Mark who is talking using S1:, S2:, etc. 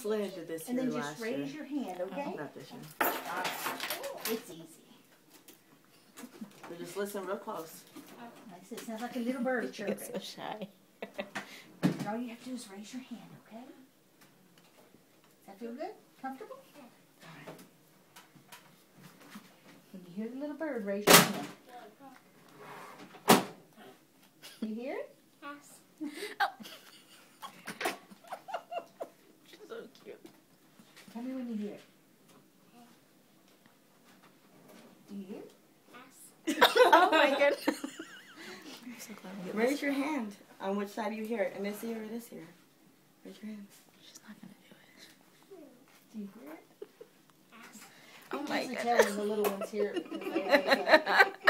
S1: Slade did this
S2: And
S1: here
S2: then just
S1: last year.
S2: raise your hand, okay?
S1: Not this year.
S2: It's easy.
S1: So just listen real close.
S2: Like I said, it sounds like a little bird chirping.
S3: You're so shy.
S2: And all you have to do is raise your hand, okay? Does that feel good? Comfortable? All right. When you hear the little bird, raise your hand. You hear it?
S4: Yes.
S3: She's so cute.
S2: Tell me when you hear it. Do you hear it?
S4: Yes.
S3: Oh my goodness. I'm so glad we get this.
S1: Raise your hand on which side you hear it. In this ear or this ear. Raise your hand.
S3: She's not going to do it.
S2: Do you hear it?
S4: Yes.
S3: Oh my
S2: You can
S3: goodness.
S2: tell when the little ones hear it because they